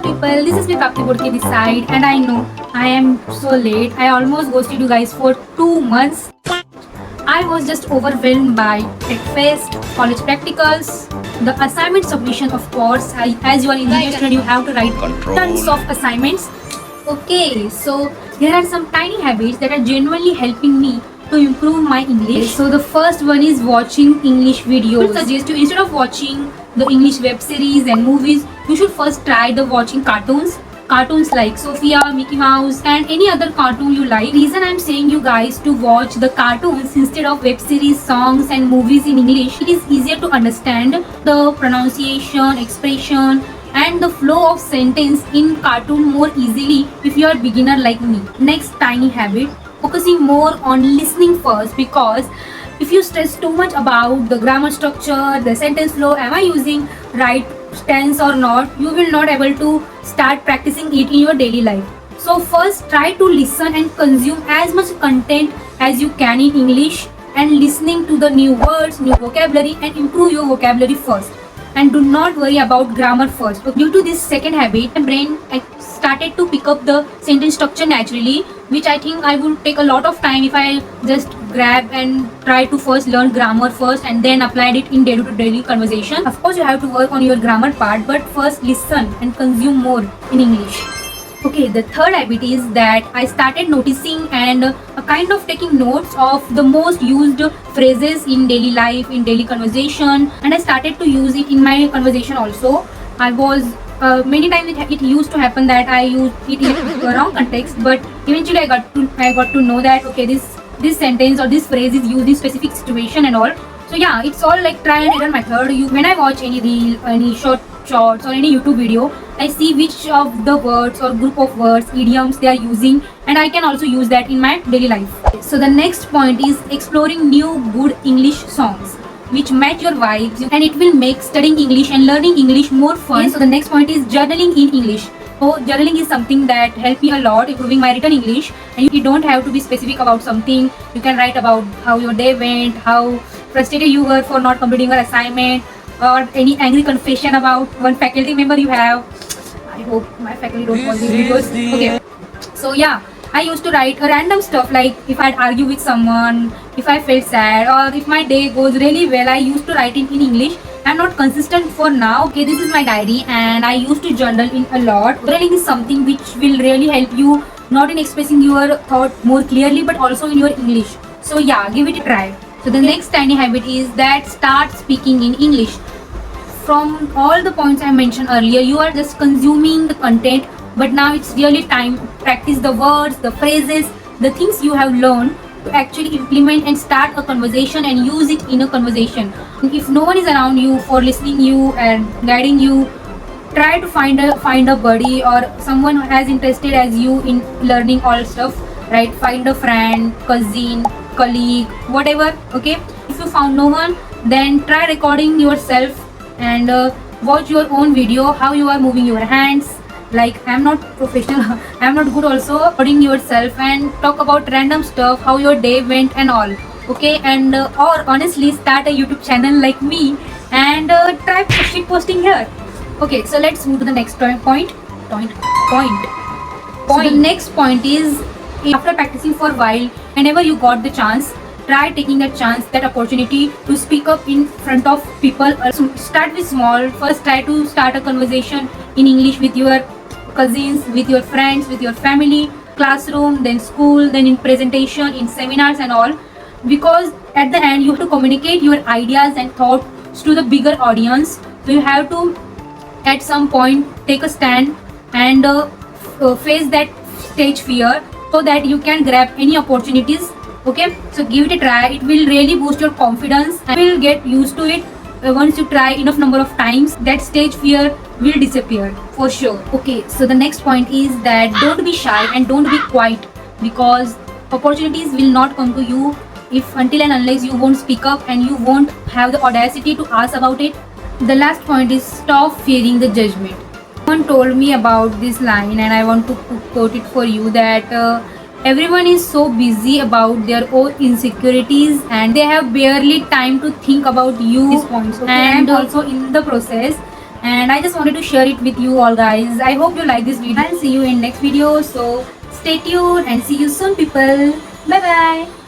people, this is me Prapti Bodke this side, and I know I am so late. I almost ghosted you guys for 2 months. I was just overwhelmed by tech fest, college practicals, the assignment submission of course. As you are English student, you have to write tons of assignments. Okay, so there are some tiny habits that are genuinely helping me to improve my English. So the first one is watching English videos. I suggest you, instead of watching the English web series and movies, you should first try the watching cartoons. Cartoons like Sophia, Mickey Mouse and any other cartoon you like. Reason I'm saying you guys to watch the cartoons instead of web series, songs and movies in English, it is easier to understand the pronunciation, expression and the flow of sentence in cartoon more easily if you are beginner like me. Next tiny habit, focusing more on listening first, because if you stress too much about the grammar structure, the sentence flow, am I using right tense or not, you will not able to start practicing it in your daily life. So first try to listen and consume as much content as you can in English, and listening to the new words, new vocabulary and improve your vocabulary first, and do not worry about grammar first. Due to this second habit, my brain started to pick up the sentence structure naturally, which I think I would take a lot of time if I just grab and try to first learn grammar first and then applied it in day-to-day conversation. Of course you have to work on your grammar part, but first listen and consume more in English. Okay, the third habit is that I started noticing and kind of taking notes of the most used phrases in daily life, in daily conversation, and I started to use it in my conversation also. I was many times it used to happen that I used it in the wrong context, but eventually I got to know that okay, this sentence or this phrase is used in specific situation and all. So yeah, it's all like trial and error method. When I watch any reel, any shorts or any YouTube video, I see which of the words or group of words, idioms they are using, and I can also use that in my daily life. So the next point is exploring new good English songs which match your vibes, and it will make studying English and learning English more fun. So the next point is journaling in English. So journaling is something that helped me a lot improving my written English, and you don't have to be specific about something. You can write about how your day went, how frustrated you were for not completing your assignment, or any angry confession about one faculty member you have. I hope my faculty don't watch these videos. Okay. So yeah, I used to write a random stuff like if I'd argue with someone, if I felt sad, or if my day goes really well, I used to write it in English. I'm not consistent for now. Okay, this is my diary and I used to journal in a lot. Journaling is something which will really help you not in expressing your thought more clearly but also in your English. So yeah, give it a try. So the next tiny habit is that start speaking in English. From all the points I mentioned earlier, you are just consuming the content, but now it's really time to practice the words, the phrases, the things you have learned to actually implement and start a conversation and use it in a conversation. If no one is around you for listening you and guiding you, try to find a buddy or someone as interested as you in learning all stuff, right? Find a friend, cousin, colleague, whatever. Okay, if you found no one, then try recording yourself and watch your own video how you are moving your hands. Like, I'm not professional, I'm not good also. Recording yourself and talk about random stuff, how your day went and all. Okay, and or honestly start a YouTube channel like me and try shit posting here. Okay, so let's move to the next point. So the next point is, after practicing for a while, whenever you got the chance, try taking a chance, that opportunity to speak up in front of people. Also, start with small. First try to start a conversation in English with your cousins, with your friends, with your family, classroom, then school, then in presentation, in seminars and all, because at the end you have to communicate your ideas and thoughts to the bigger audience. So you have to at some point take a stand and face that stage fear so that you can grab any opportunities. Okay, so give it a try. It will really boost your confidence and you will get used to it. Once you try enough number of times, that stage fear will disappear for sure. Okay, so the next point is that don't be shy and don't be quiet, because opportunities will not come to you if until and unless you won't speak up and you won't have the audacity to ask about it. The last point is stop fearing the judgment. Someone told me about this line and I want to quote it for you, that everyone is so busy about their own insecurities and they have barely time to think about you. These points, okay. And also in the process and I just wanted to share it with you all, guys. I hope you like this video. I'll see you in next video. So stay tuned and see you soon, people. Bye bye.